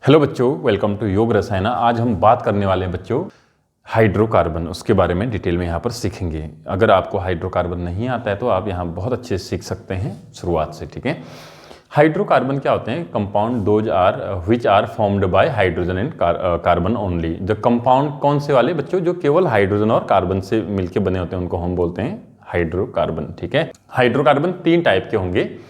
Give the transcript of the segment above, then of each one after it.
Hello बच्चों, welcome to योग रसायन। आज हम बात करने वाले हैं बच्चों हाइड्रोकार्बन, उसके बारे में डिटेल में यहाँ पर सीखेंगे। अगर आपको हाइड्रोकार्बन नहीं आता है तो आप यहाँ बहुत अच्छे से सीख सकते हैं शुरुआत से, ठीक है। हाइड्रोकार्बन क्या होते हैं? Compound those are which are formed by hydrogen and carbon only. जो कंपाउंड कौन से वाले बच्चों? जो केवल हाइड्रोजन और कार्बन से मिलकर बने होते हैं उनको हम बोलते हैं हाइड्रोकार्बन, ठीक है। हाइड्रोकार्बन तीन टाइप के होंगे,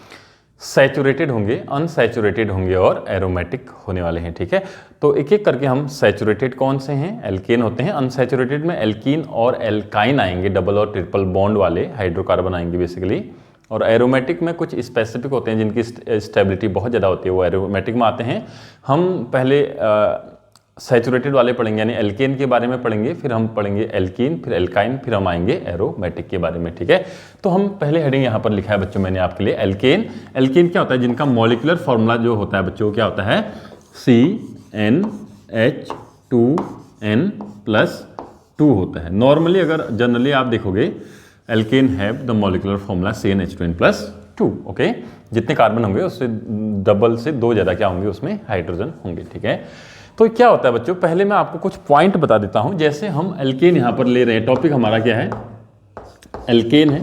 सैचुरेटेड होंगे, अनसैचुरेटेड होंगे और एरोमेटिक होने वाले हैं, ठीक है। तो एक एक करके हम सैचुरेटेड कौन से हैं? एल्केन होते हैं। अनसैचुरेटेड में एल्कीन और एल्काइन आएंगे, डबल और ट्रिपल बॉन्ड वाले हाइड्रोकार्बन आएंगे बेसिकली। और एरोमेटिक में कुछ स्पेसिफिक होते हैं जिनकी स्टेबिलिटी बहुत ज़्यादा होती है, वो एरोमेटिक में आते हैं। हम पहले सैचुरेटेड वाले पढ़ेंगे, यानी एल्केन के बारे में पढ़ेंगे, फिर हम पढ़ेंगे एल्कीन, फिर एल्काइन, फिर हम आएंगे एरोमेटिक के बारे में, ठीक है। तो हम पहले हेडिंग यहाँ पर लिखा है बच्चों मैंने आपके लिए, एल्केन। एल्केन क्या होता है? जिनका मॉलिक्यूलर फॉर्मूला जो होता है बच्चों क्या होता है? CnH2n+2 होता है। नॉर्मली अगर जनरली आप देखोगे alkane have the molecular formula CnH2n+2, okay. जितने कार्बन होंगे उससे डबल से दो ज़्यादा क्या होंगे? उसमें हाइड्रोजन होंगे, ठीक है। तो क्या होता है बच्चों, पहले मैं आपको कुछ पॉइंट बता देता हूं। जैसे हम एल्केन यहां पर ले रहे हैं, टॉपिक हमारा क्या है? एल्केन है,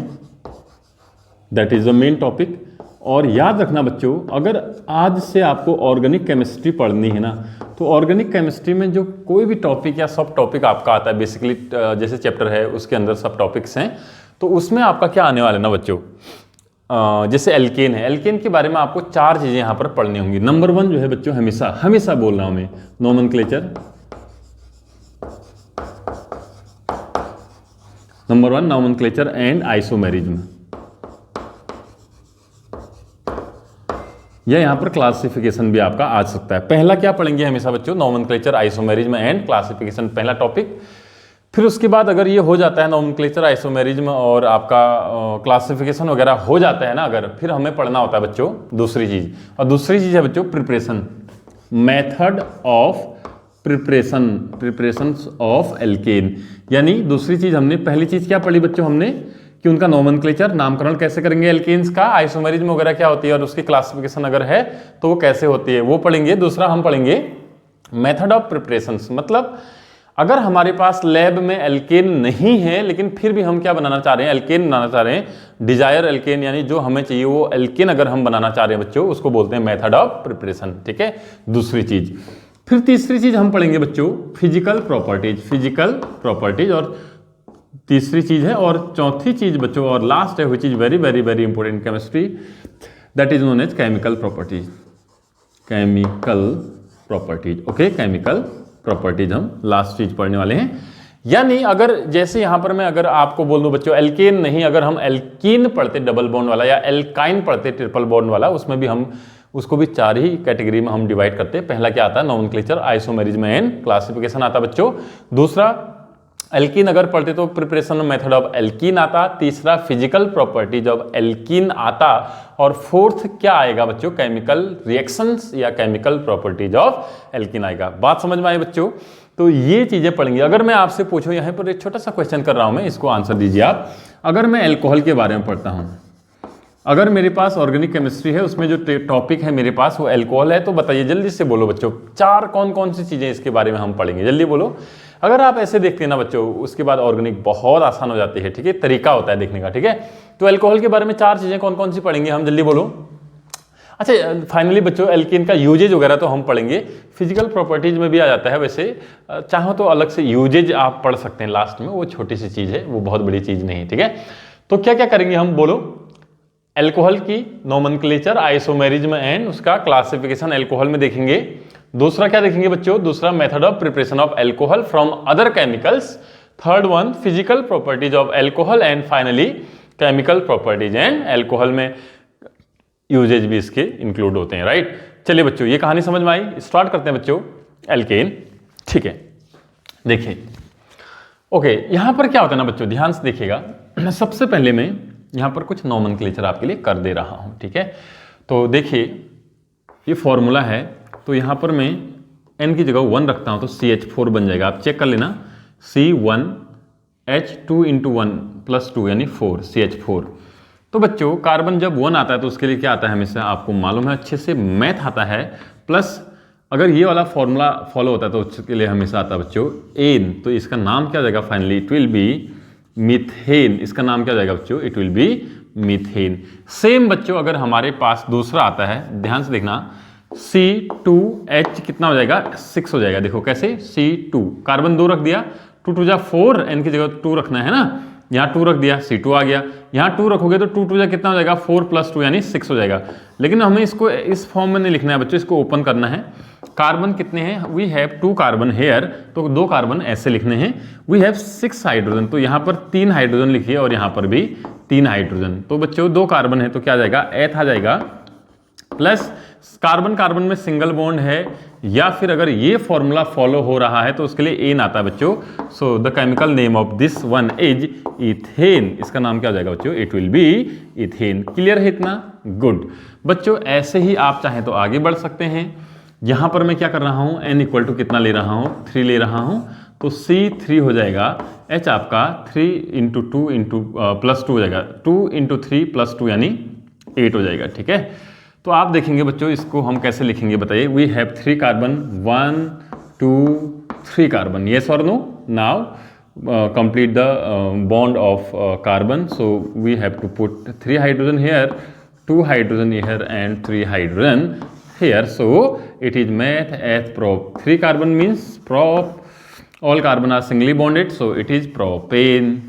that is the main topic. और याद रखना बच्चों, अगर आज से आपको ऑर्गेनिक केमिस्ट्री पढ़नी है ना, तो ऑर्गेनिक केमिस्ट्री में जो कोई भी टॉपिक या सब टॉपिक आपका आता है बेसिकली, जैसे चैप्टर है उसके अंदर सब टॉपिक्स हैं, तो उसमें आपका क्या आने वाला है ना बच्चों, जैसे एल्केन है, एल्केन के बारे में आपको चार चीज़ें यहाँ पर पढ़नी होंगी। नंबर वन जो है बच्चों, हमेशा बोल रहा हूँ मैं, nomenclature. Number one nomenclature and isomerism, या यहाँ पर क्लासिफिकेशन भी आपका आ सकता है। पहला क्या पढ़ेंगे हमेशा बच्चों? नोमेनक्लेचर, आइसोमेरिज्म एंड क्लासिफिकेशन, पहला टॉपिक। फिर उसके बाद अगर ये हो जाता है नोमेनक्लेचर, आइसोमेरिज्म और आपका क्लासिफिकेशन वगैरह हो जाता है ना, अगर फिर हमें पढ़ना होता है बच्चों दूसरी चीज़, और दूसरी चीज़ है बच्चों preparation, method of preparation of alkene. यानी दूसरी चीज़ हमने, पहली चीज़ क्या पढ़ी बच्चों हमने? कि उनका नोमेनक्लेचर, नामकरण कैसे करेंगे एल्केन्स का, आइसोमेरिज्म वगैरह क्या होती है और उसकी क्लासिफिकेशन अगर है तो वो कैसे होती है वो पढ़ेंगे। दूसरा हम पढ़ेंगे मेथड ऑफ प्रिपरेशन, मतलब अगर हमारे पास लैब में एल्केन नहीं है लेकिन फिर भी हम क्या बनाना चाह रहे हैं? एल्केन बनाना चाह रहे हैं, डिजायर एल्केन, यानी जो हमें चाहिए वो एल्केन अगर हम बनाना चाह रहे हैं बच्चों, उसको बोलते हैं मेथड ऑफ प्रिपरेशन, ठीक है। दूसरी चीज। फिर तीसरी चीज हम पढ़ेंगे बच्चों फिजिकल प्रॉपर्टीज, और तीसरी चीज है, और चौथी चीज बच्चों और लास्ट है, which is very very very important chemistry, that is known as chemical properties, okay. Chemical properties हम लास्ट चीज पढ़ने वाले हैं। यानी अगर जैसे यहां पर मैं अगर आपको बोल दूं बच्चों एल्केन नहीं, अगर हम एल्कीन पढ़ते डबल बॉन्ड वाला, या एल्काइन पढ़ते ट्रिपल बॉन्ड वाला, उसमें भी हम उसको भी चार ही कैटेगरी में हम डिवाइड करते हैं। पहला क्या आता है? नोमेनक्लेचर, आइसोमेरिज्म एंड क्लासिफिकेशन आता बच्चों। दूसरा एल्कीन अगर पढ़ते तो प्रिपरेशन मेथड ऑफ एल्कीन आता। तीसरा फिजिकल प्रॉपर्टीज ऑफ एल्कीन आता। और फोर्थ क्या आएगा बच्चों? केमिकल रिएक्शंस या केमिकल प्रॉपर्टीज ऑफ एल्कीन आएगा। बात समझ में आई बच्चों? तो ये चीजें पढ़ेंगे। अगर मैं आपसे पूछूं, यहाँ पर एक छोटा सा क्वेश्चन कर रहा हूं मैं, इसको आंसर दीजिए आप। अगर मैं एल्कोहल के बारे में पढ़ता हूं, अगर मेरे पास ऑर्गेनिक केमिस्ट्री है, उसमें जो टॉपिक है मेरे पास वो एल्कोहल है, तो बताइए जल्दी से बोलो बच्चों, चार कौन कौन सी चीजें इसके बारे में हम पढ़ेंगे, जल्दी बोलो। अगर आप ऐसे देखते हैं ना बच्चों, उसके बाद ऑर्गेनिक बहुत आसान हो जाती है, ठीक है। तरीका होता है देखने का, ठीक है। तो एल्कोहल के बारे में चार चीजें कौन कौन सी पढ़ेंगे हम, जल्दी बोलो। अच्छा, फाइनली बच्चों एल्केन का यूजेज वगैरह तो हम पढ़ेंगे, फिजिकल प्रॉपर्टीज में भी आ जाता है। वैसे चाहो तो अलग से यूजेज आप पढ़ सकते हैं लास्ट में, वो छोटी सी चीज है, वो बहुत बड़ी चीज नहीं है, ठीक है। तो क्या क्या करेंगे हम, बोलो। एल्कोहल की नोमेनक्लेचर, आइसोमेरिज्म एंड उसका क्लासिफिकेशन एल्कोहल में देखेंगे। दूसरा क्या देखेंगे बच्चों? दूसरा method of preparation of alcohol from other chemicals. Third one physical properties of alcohol, and finally chemical properties and alcohol में यूजेज भी इसके इंक्लूड होते हैं, राइट। चलिए बच्चों, ये कहानी समझ में आई, स्टार्ट करते हैं बच्चों एल्केन, ठीक है। देखिए, ओके, यहां पर क्या होता है ना बच्चों, ध्यान से देखिएगा। सबसे पहले मैं यहां पर कुछ नोमेनक्लेचर आपके लिए कर दे रहा हूं, ठीक है। तो देखिए, ये फॉर्मूला है, तो यहां पर मैं n की जगह 1 रखता हूं तो CH4 बन जाएगा। आप चेक कर लेना, C1H2 × 1 + 2 यानी 4 CH4। तो बच्चों कार्बन जब 1 आता है तो उसके लिए क्या आता है, हमेशा आपको मालूम है अच्छे से, मैथ आता है प्लस अगर ये वाला फॉर्मूला फॉलो होता है तो उसके लिए हमेशा आता है बच्चों एन, तो इसका नाम क्या हो जाएगा finally, it will be methane. इसका नाम क्या हो जाएगा बच्चों, it will be methane. Same बच्चों अगर हमारे पास दूसरा आता है, ध्यान से देखना, C2H कितना हो जाएगा, 6 हो जाएगा। देखो कैसे, C2 कार्बन 2 रख दिया, 2 2 जा 4, N की जगह 2 रखना है ना, यहाँ 2 रख दिया, C2 आ गया। यहाँ 2 रखोगे तो 2 2 जा कितना हो जाएगा, 4 + 2 यानी 6 हो जाएगा। लेकिन हमें इसको इस फॉर्म में नहीं लिखना है बच्चों, इसको ओपन करना है। कार्बन कितने हैं, वी हैव 2 कार्बन हेयर, तो 2 कार्बन ऐसे लिखने हैं। वी हैव 6 हाइड्रोजन, तो यहाँ पर 3 हाइड्रोजन लिखिए और यहाँ पर भी 3 हाइड्रोजन। तो बच्चों 2 कार्बन है तो क्या आ जाएगा, एथ आ जाएगा, प्लस कार्बन कार्बन में सिंगल बॉन्ड है, या फिर अगर ये फॉर्मूला फॉलो हो रहा है तो उसके लिए एन आता है बच्चों। So the chemical name of this one is ethane. इसका नाम क्या हो जाएगा बच्चों, it will be ethane. Clear है इतना, गुड। बच्चों ऐसे ही आप चाहें तो आगे बढ़ सकते हैं। यहां पर मैं क्या कर रहा हूं, n इक्वल टू कितना ले रहा हूं, 3 ले रहा हूं, तो C3 हो जाएगा, H आपका 3 × 2 + 2 हो जाएगा, 2 × 3 + 2 यानी 8 हो जाएगा। ठीक है, तो आप देखेंगे बच्चों इसको हम कैसे लिखेंगे बताइए। We have 3 carbon, 1 2 3 carbon, yes और no. Now complete the bond of carbon, so we have to put 3 hydrogen here, 2 hydrogen here and 3 hydrogen here. So it is meth eth prop. 3 carbon means prop, all carbon are singly bonded, so it is propane,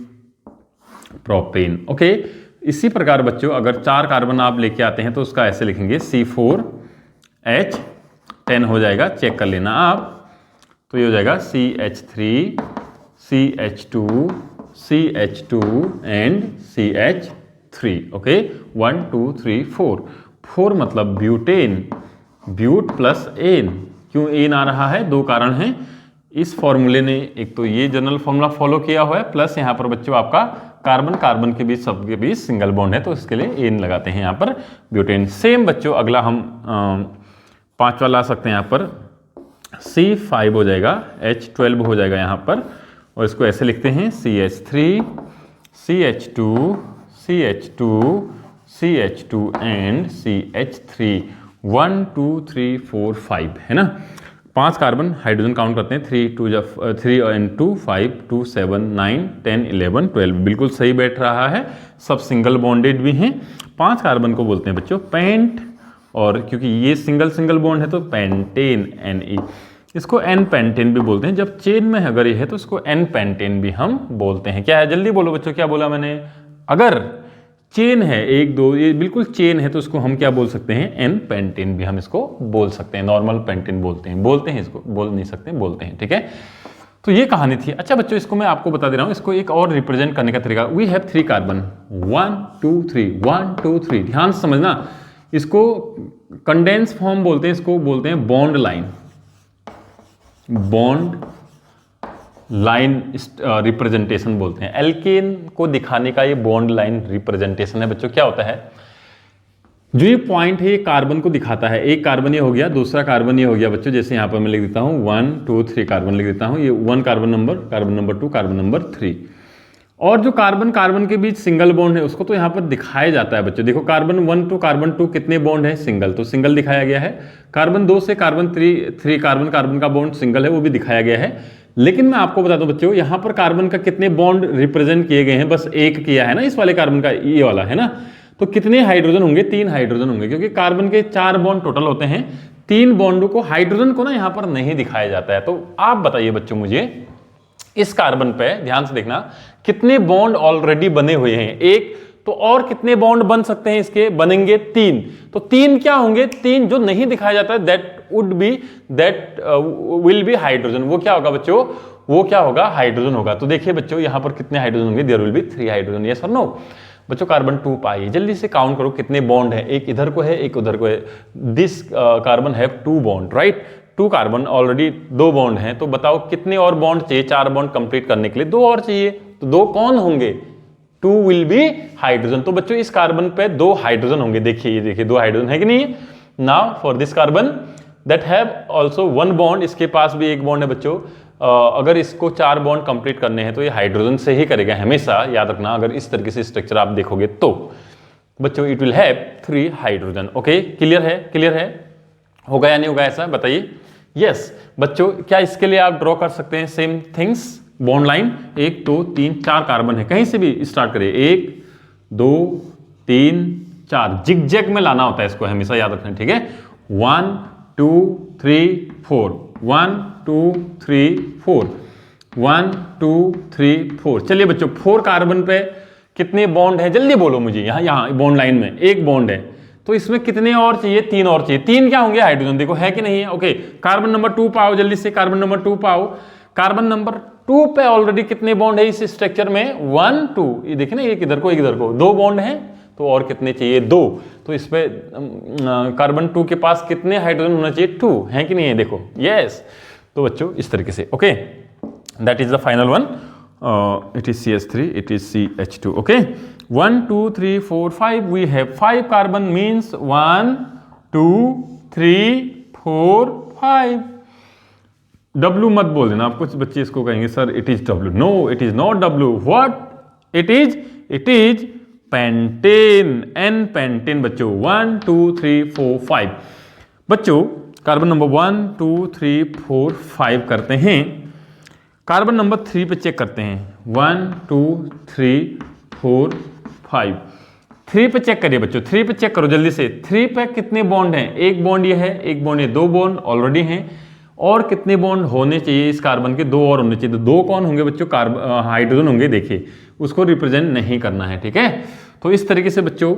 propane, okay। इसी प्रकार बच्चों अगर 4 carbon आप लेके आते हैं तो उसका ऐसे लिखेंगे, C4H10 हो जाएगा, चेक कर लेना आप। तो ये हो जाएगा CH3 CH2 CH2 and CH3, okay. 1 2 3 4, 4 मतलब ब्यूटेन, ब्यूट प्लस एन। क्यों एन आ रहा है, 2 कारण हैं। इस फॉर्मूले ने एक तो ये जनरल फॉर्मूला फॉलो किया हुआ है, प्लस यहाँ पर बच्चों आपका कार्बन कार्बन के बीच सबके बीच सिंगल बॉन्ड है, तो इसके लिए एन लगाते हैं यहाँ पर ब्यूटेन। सेम बच्चों अगला हम 5वां ला सकते हैं यहाँ पर, C5 हो जाएगा, H12 हो जाएगा यहाँ पर, और इसको ऐसे लिखते हैं CH3 CH2 CH2 CH2 and CH3। 1 2 3 4 5 है ना, 5 कार्बन, हाइड्रोजन काउंट करते हैं, 3 and 2 5 2 7 9 10 11 12, बिल्कुल सही बैठ रहा है, सब सिंगल बॉन्डेड भी हैं। 5 कार्बन को बोलते हैं बच्चों पेंट, और क्योंकि ये सिंगल सिंगल बॉन्ड है तो पेंटेन, Ne। इसको एन पेंटेन भी बोलते हैं, जब चेन में अगर ये है तो इसको एन पेंटेन भी हम बोलते हैं। क्या है, जल्दी बोलो बच्चों, क्या बोला मैंने, अगर चेन है 1 2, ये बिल्कुल चेन है तो इसको हम क्या बोल सकते हैं, एन पेंटेन भी हम इसको बोल सकते हैं, नॉर्मल पेंटेन बोलते हैं इसको, बोल नहीं सकते बोलते हैं। ठीक है, तो ये कहानी थी। अच्छा बच्चों इसको मैं आपको बता दे रहा हूं, इसको एक और रिप्रेजेंट करने का तरीका, वी हैव 3 कार्बन, 1 2 3 1 2 3, ध्यान से समझना, इसको कंडेंस फॉर्म बोलते हैं, इसको बोलते हैं bond line, bond line representation बोलते हैं। एल्केन को दिखाने का ये बॉन्ड लाइन रिप्रेजेंटेशन है बच्चों। क्या होता है, जो ये पॉइंट है ये कार्बन को दिखाता है, एक कार्बन ये हो गया, दूसरा कार्बन ये हो गया बच्चों, जैसे यहां पर मैं लिख देता हूं 1 2 3 कार्बन लिख देता हूं, ये 1 कार्बन नंबर 2 कार्बन नंबर 3, और जो कार्बन कार्बन के बीच सिंगल बॉन्ड है उसको तो यहाँ पर दिखाया जाता है बच्चों। देखो कार्बन 1 टू कार्बन 2 कितने बॉन्ड है, सिंगल, तो सिंगल दिखाया गया है। कार्बन 2 से कार्बन 3 कार्बन कार्बन का बॉन्ड सिंगल है, वो भी दिखाया गया है। लेकिन मैं आपको बता दूं बच्चों, यहाँ पर कार्बन का कितने बॉन्ड रिप्रेजेंट किए गए हैं, बस एक किया है ना इस वाले कार्बन का, ये वाला है ना, तो कितने हाइड्रोजन होंगे, 3 हाइड्रोजन होंगे, क्योंकि कार्बन के 4 बॉन्ड टोटल होते हैं, 3 बॉन्डों को हाइड्रोजन को ना यहाँ पर नहीं दिखाया जाता है। तो आप बताइए बच्चों मुझे, इस कार्बन पे ध्यान से देखना कितने बॉन्ड ऑलरेडी बने हुए हैं, एक तो और कितने बॉन्ड बन सकते हैं इसके, बनेंगे 3, तो 3 क्या होंगे, 3 जो नहीं दिखाया जाता है दैट विल बी हाइड्रोजन। वो क्या होगा बच्चों, वो क्या होगा, हाइड्रोजन होगा। तो देखिए बच्चों यहाँ पर कितने हाइड्रोजन होंगे, there will be 3 hydrogen, yes और नो। बच्चों कार्बन 2 पाइए, जल्दी से काउंट करो कितने बॉन्ड है, एक इधर को है एक उधर को है, this carbon have 2 bond, right, 2 carbon already 2 bond हैं, तो बताओ कितने और बॉन्ड चाहिए, 4 बॉन्ड कंप्लीट करने के लिए 2 और चाहिए, तो 2 कौन होंगे, 2 विल बी हाइड्रोजन। तो बच्चों इस कार्बन पे 2 हाइड्रोजन होंगे, देखिए ये देखिए 2 हाइड्रोजन है कि नहीं। Now for this carbon that have also 1 bond, इसके पास भी 1 बॉन्ड है बच्चों। अगर इसको 4 बॉन्ड कंप्लीट करने हैं तो ये हाइड्रोजन से ही करेगा, हमेशा याद रखना, अगर इस तरीके से स्ट्रक्चर आप देखोगे तो बच्चों it will have 3 hydrogen. Okay, clear है, क्लियर है, होगा या नहीं होगा ऐसा बताइए, यस बच्चों, क्या इसके लिए आप ड्रॉ कर सकते हैं same things, bond line 1 2 3 4 carbon है, कहीं से भी स्टार्ट करिए, 1 2 3 4, जिग-जैग में लाना होता है इसको, हमेशा याद रखना, ठीक है। 1 2 3 4, 1 2 3 4, 1 2 3 4। चलिए बच्चों, 4 कार्बन पे कितने बॉन्ड है, जल्दी बोलो मुझे। यहाँ बॉन्ड लाइन में एक बॉन्ड है, तो इसमें कितने और चाहिए, 3 और चाहिए। 3 क्या होंगे, हाइड्रोजन, देखो है कि नहीं है। ओके, कार्बन नंबर 2 पाओ जल्दी से, कार्बन नंबर 2 पाओ। कार्बन नंबर 2 पे ऑलरेडी कितने बॉन्ड है इस स्ट्रक्चर में, 1 2, ये देखिए ना, एक इधर को एक इधर को, 2 बॉन्ड है, तो और कितने चाहिए, 2। तो इस पे कार्बन 2 के पास कितने हाइड्रोजन होना चाहिए, 2, है कि नहीं है, देखो, यस। तो बच्चों इस तरीके से, okay, that is the final one, it is CH3, it is CH2, okay। 1 2 3 4 5, we have 5 carbon, means 1 2 3 4 5। W मत बोल देना, आप कुछ बच्चे इसको कहेंगे sir it is W, no it is not W, what it is pentane, N pentane बच्चों। 1 2 3 4 5 बच्चों, कार्बन नंबर 1 2 3 4 5 करते हैं, कार्बन नंबर 3 पे चेक करते हैं, 1 2 3 4 5, 3 पे चेक करिए बच्चों, 3 पे चेक करो जल्दी से। 3 पे कितने बॉन्ड हैं, एक बॉन्ड ये है, एक बॉन्ड ये, 2 बॉन्ड ऑलरेडी हैं, और कितने बॉन्ड होने चाहिए इस कार्बन के, 2 और होने चाहिए। तो 2 कौन होंगे बच्चों, हाइड्रोजन होंगे, देखिए उसको रिप्रेजेंट नहीं करना है, ठीक है। तो इस तरीके से बच्चों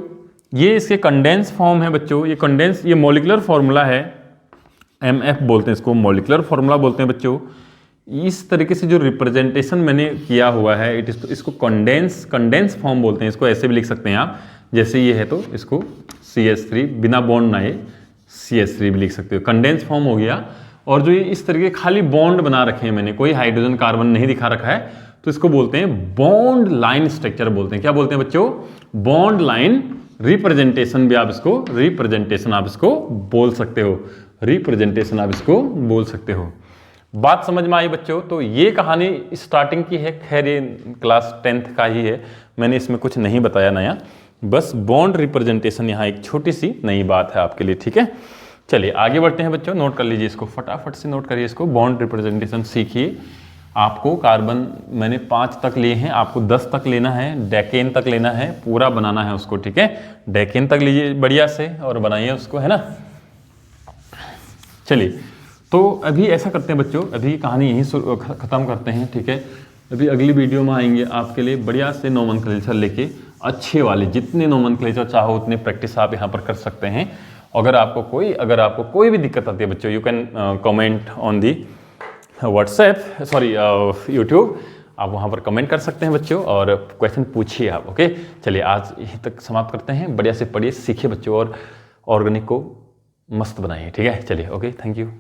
ये इसके कंडेंस फॉर्म है बच्चों, ये कंडेंस, ये मॉलिक्यूलर फॉर्मूला है, MF बोलते हैं इसको, मॉलिक्यूलर फॉर्मूला बोलते हैं बच्चों। इस तरीके से जो रिप्रेजेंटेशन मैंने किया हुआ है, इसको कंडेंस फॉर्म बोलते हैं, इसको ऐसे भी लिख सकते हैं आप, जैसे ये है तो इसको CH3 बिना बॉन्ड ना, ये CH3 भी लिख सकते हो, कंडेंस फॉर्म हो गया। और जो ये इस तरीके खाली बॉन्ड बना रखे हैं मैंने, कोई हाइड्रोजन कार्बन नहीं दिखा रखा है, तो इसको बोलते हैं बॉन्ड लाइन स्ट्रक्चर बोलते हैं। क्या बोलते हैं बच्चों, बॉन्ड लाइन रिप्रेजेंटेशन भी आप इसको, रिप्रेजेंटेशन आप इसको बोल सकते हो, रिप्रेजेंटेशन आप इसको बोल सकते हो। बात समझ में आई बच्चों। तो ये कहानी स्टार्टिंग की है, खैर ये क्लास 10th का ही है, मैंने इसमें कुछ नहीं बताया नया, बस बॉन्ड रिप्रेजेंटेशन यहाँ एक छोटी सी नई बात है आपके लिए, ठीक है। चलिए आगे बढ़ते हैं बच्चों, नोट कर लीजिए इसको, फटाफट से नोट करिए इसको, बॉन्ड रिप्रेजेंटेशन सीखिए। आपको कार्बन मैंने 5 तक लिए हैं, आपको 10 तक लेना है, डेकेन तक लेना है, पूरा बनाना है उसको, ठीक है। डेकेन तक लीजिए बढ़िया से और बनाइए उसको, है ना। चलिए तो अभी ऐसा करते हैं बच्चों, अभी कहानी यहीं ख़त्म करते हैं, ठीक है। अभी अगली वीडियो में आएंगे आपके लिए बढ़िया से नोमेनक्लेचर लेके, अच्छे वाले, जितने नोमेनक्लेचर चाहो उतने प्रैक्टिस आप यहाँ पर कर सकते हैं। अगर आपको कोई भी दिक्कत आती है बच्चों, you can comment on the WhatsApp, sorry YouTube, आप वहाँ पर कमेंट कर सकते हैं बच्चों, और क्वेश्चन पूछिए आप, ओके। चलिए आज यहीं तक समाप्त करते हैं, बढ़िया से पढ़िए सीखिए बच्चों, और ऑर्गेनिक को मस्त बनाइए, ठीक है। चलिए ओके, थैंक यू।